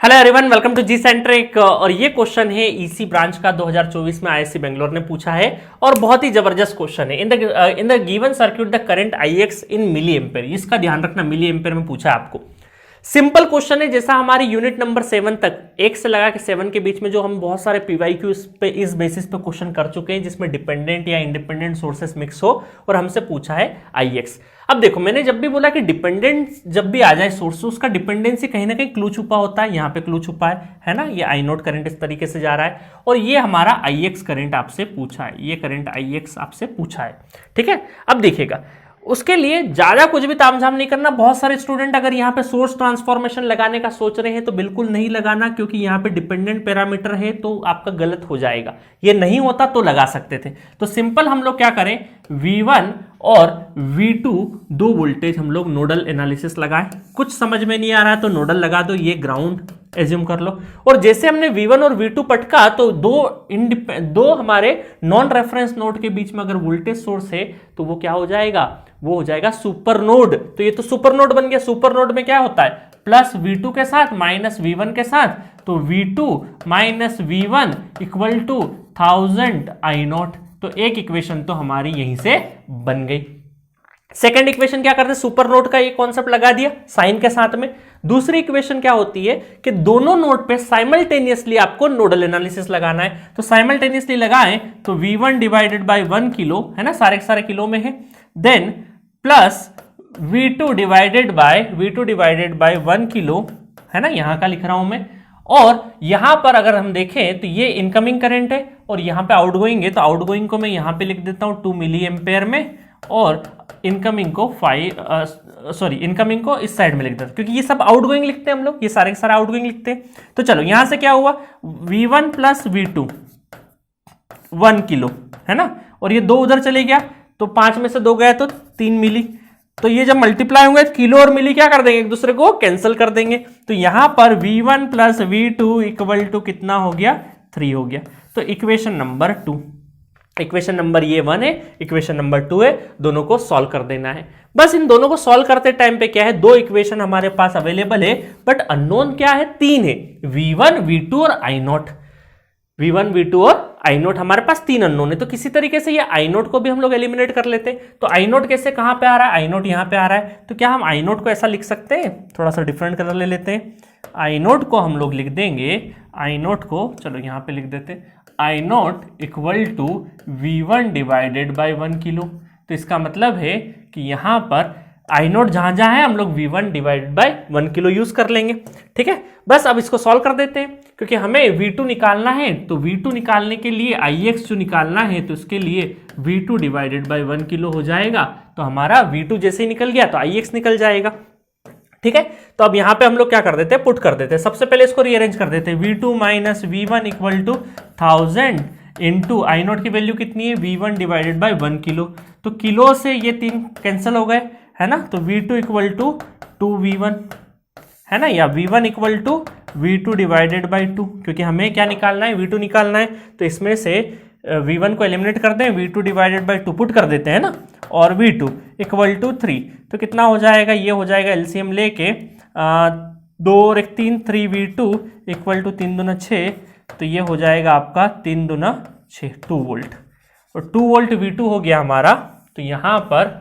Hello everyone, welcome to G centric. और ये question है ईसी ब्रांच का 2024 में आईआईसी बेंगलोर ने पूछा है और बहुत ही जबरदस्त क्वेश्चन है। In the given circuit the current I x in milli ampere, इसका ध्यान रखना, मिली एम्पेयर में पूछा है आपको। सिंपल क्वेश्चन है, जैसा हमारी यूनिट नंबर 7 तक 1 से लगा के 7 के बीच में जो हम बहुत सारे पीवाईक्यू इस बेसिस पे क्वेश्चन कर चुके हैं, जिसमें डिपेंडेंट या इंडिपेंडेंट सोर्सेस मिक्स हो और हमसे पूछा है आईएक्स। अब देखो, मैंने जब भी बोला कि डिपेंडेंट जब भी आ जाए सोर्स, उसका डिपेंडेंसी कहीं ना कहीं क्लू छुपा होता है। यहाँ पे क्लू छुपा है ना, ये आई नोट करंट इस तरीके से जा रहा है और ये हमारा आई एक्स करंट आपसे पूछा है, ये करंट आई एक्स आपसे पूछा है। ठीक है, अब देखिएगा, उसके लिए ज्यादा कुछ भी तामझाम नहीं करना। बहुत सारे स्टूडेंट अगर यहाँ पे सोर्स ट्रांसफॉर्मेशन लगाने का सोच रहे हैं तो बिल्कुल नहीं लगाना, क्योंकि यहाँ पे डिपेंडेंट पैरामीटर है तो आपका गलत हो जाएगा। ये नहीं होता तो लगा सकते थे। तो सिंपल हम लोग क्या करें, V1 और V2 दो वोल्टेज हम लोग नोडल एनालिसिस लगाएं। कुछ समझ में नहीं आ रहा है तो नोडल लगा दो, ये ग्राउंड एज्यूम कर लो। और जैसे हमने V1 और V2 पटका तो दो हमारे नॉन रेफरेंस नोड के बीच में अगर वोल्टेज सोर्स है तो वो क्या हो जाएगा, वो हो जाएगा सुपर नोड। तो ये तो सुपर नोड बन गया। सुपर नोड में क्या होता है, प्लस V2 के साथ माइनस V1 के साथ, तो V2 minus V1 equal to 1000 I naught. तो एक इक्वेशन तो हमारी यहीं से बन गई। सेकंड इक्वेशन क्या करते हैं, सुपर नोड का ये कॉन्सेप्ट लगा दिया साइन के साथ में। दूसरी इक्वेशन क्या होती है कि दोनों नोड पे साइमल्टेनियसली आपको नोडल एनालिसिस लगाना है। तो साइमल्टेनियसली लगाएं तो V1 डिवाइडेड बाय 1 किलो, है ना, सारे के सारे किलो में है, then plus V2 divided by 1 kilo, है ना, यहां का लिख रहा हूं मैं। और यहां पर अगर हम देखें तो ये इनकमिंग करंट है और यहां पे आउटगोइंग है, तो आउटगोइंग को मैं यहां पे लिख देता हूं 2 मिली एम्पेयर में, और इनकमिंग को इस साइड में लिख देता हूं, क्योंकि ये सब आउटगोइंग लिखते हैं हम लोग, ये सारे के सारे आउटगोइंग लिखते हैं। तो चलो यहां से क्या हुआ, V1 प्लस V2 1 किलो, है ना, और ये 2 उधर चले गया तो 5 में से 2 गया तो 3 मिली। तो ये जब मल्टीप्लाई होंगे किलो और मिली क्या कर देंगे, एक दूसरे को कैंसिल कर देंगे। तो यहां पर V1 plus V2 equal to कितना हो गया, 3 हो गया। तो इक्वेशन नंबर 2, इक्वेशन नंबर ये 1 है, इक्वेशन नंबर 2 है, दोनों को सॉल्व कर देना है। बस इन दोनों को सॉल्व करते टाइम पे क्या है, 2 इक्वेशन हमारे पास अवेलेबल है, बट अननोन क्या है, 3 है, V1 V2 और आई नॉट। V1 V2 और आई नोट हमारे पास 3 अननोन है। तो किसी तरीके से ये आई नोट को भी हम लोग एलिमिनेट कर लेते हैं। तो आई नोट कैसे, कहां पे आ रहा है, आई नोट यहां पे आ रहा है, तो क्या हम आई नोट को ऐसा लिख सकते हैं, थोड़ा सा डिफरेंट कलर ले लेते हैं। आई नोट को हम लोग लिख देंगे, आई नोट को चलो यहां पे लिख देते हैं, I node equal to V1 divided by 1 kilo. तो इसका मतलब है कि यहां पर आई नोट जहां जहां है हम लोग V1 divided by 1 kilo use कर लेंगे। ठीक है, बस अब इसको सॉल्व कर देते हैं, क्योंकि हमें V2 निकालना है। तो V2 निकालने के लिए IX जो निकालना है, तो इसके लिए V2 डिवाइडेड बाय 1 किलो हो जाएगा। तो हमारा V2 जैसे ही निकल गया तो IX निकल जाएगा। ठीक है, तो अब यहां पे हम लोग क्या कर देते हैं, पुट कर देते हैं। सबसे पहले इसको रीअरेंज कर देते हैं, V2 minus V1 equal to 1000 into I naught की वैल्यू कितनी है, V1 डिवाइडेड बाय 1 किलो। तो किलो से ये 3 कैंसिल हो गए, है ना, तो V2 इक्वल टू 2V1, है ना, या V1 equal to V2 divided by 2, क्योंकि हमें क्या निकालना है, V2 निकालना है। तो इसमें से V1 को एलिमिनेट कर दें, V2 डिवाइडेड बाई 2 पुट कर देते हैं ना, और V2 इक्वल टू 3। तो कितना हो जाएगा, ये हो जाएगा एलसीएम लेके 2 और 1 3, 3V2 इक्वल टू 3 दूना 6। तो ये हो जाएगा आपका 3 दूना 6, 2 वोल्ट, और 2 वोल्ट V2 हो गया हमारा। तो यहाँ पर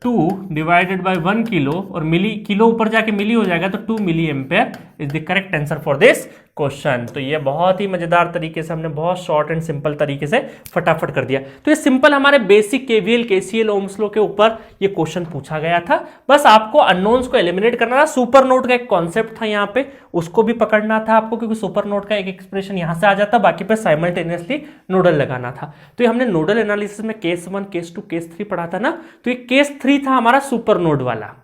2 डिवाइडेड बाय 1 किलो, और मिली, किलो ऊपर जाके मिली हो जाएगा, तो 2 milli ampere is the correct answer for this question. तो ये बहुत ही मजेदार तरीके से हमने बहुत शॉर्ट एंड सिंपल तरीके से फटाफट कर दिया। तो ये सिंपल हमारे basic KVL KCL Ohm's law के ऊपर ये क्वेश्चन पूछा गया था। बस आपको अननोन्स को एलिमिनेट करना था। सुपर नोड का एक कॉन्सेप्ट था यहाँ पे, उसको भी पकड़ना था आपको, क्योंकि सुपर नोड का एक एक्सप्रेशन यहां से आ जाता, बाकी पे साइमल्टेनियसली नोडल लगाना था। तो ये हमने नोडल एनालिसिस में केस 1 केस 2 केस 3 पढ़ा था ना, तो ये केस 3 था हमारा सुपर नोड वाला।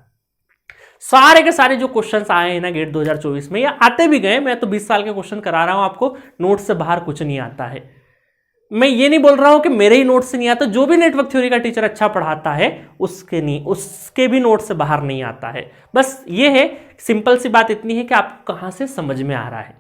सारे के सारे जो क्वेश्चंस आए हैं ना गेट 2024 में, या आते भी गए, मैं तो 20 साल के क्वेश्चन करा रहा हूं आपको, नोट से बाहर कुछ नहीं आता है। मैं ये नहीं बोल रहा हूं कि मेरे ही नोट से नहीं आता, जो भी नेटवर्क थ्योरी का टीचर अच्छा पढ़ाता है उसके भी नोट से बाहर नहीं आता है। बस ये है, सिंपल सी बात इतनी है कि आपको कहां से समझ में आ रहा है,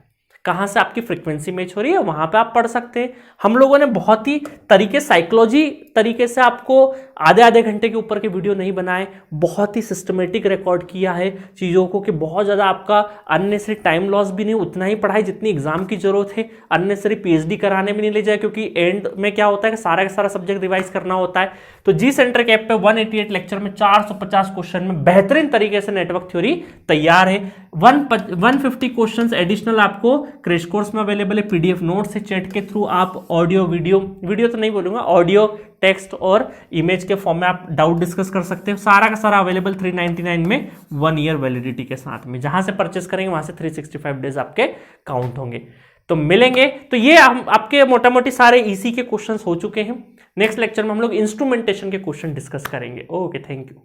कहां से आपकी फ्रीक्वेंसी मैच हो रही है, वहां पे आप पढ़ सकते हैं। हम लोगों ने बहुत ही तरीके साइकोलॉजी तरीके से आपको आधे आधे घंटे के ऊपर के वीडियो नहीं बनाए, बहुत ही सिस्टमेटिक रिकॉर्ड किया है चीज़ों को कि बहुत ज़्यादा आपका अननेसरी टाइम लॉस भी नहीं, उतना ही पढ़ाई जितनी एग्जाम की जरूरत है, अननेसरी पीएचडी कराने में नहीं ले जाए, क्योंकि एंड में क्या होता है कि सारा का सारा सब्जेक्ट रिवाइज करना होता है। तो जी सेंटर के ऐप पे 188 लेक्चर में 450 क्वेश्चन में बेहतरीन तरीके से नेटवर्क थ्योरी तैयार है। 150 क्वेश्चंस एडिशनल आपको क्रैश कोर्स में अवेलेबल है, पीडीएफ नोट्स से चैट के थ्रू आप ऑडियो वीडियो तो नहीं बोलूंगा, ऑडियो टेक्स्ट और इमेज के फॉर्म में आप डाउट डिस्कस कर सकते हो। सारा का सारा अवेलेबल 399 में 1 ईयर वैलिडिटी के साथ में। जहां से परचेस करेंगे वहां से 365 डेज आपके काउंट होंगे। तो मिलेंगे। तो ये हम आपके मोटा मोटी सारे ईसी के क्वेश्चंस हो चुके हैं। नेक्स्ट लेक्चर में हम लोग इंस्ट्रूमेंटेशन के क्वेश्चन डिस्कस करेंगे। Okay, thank you.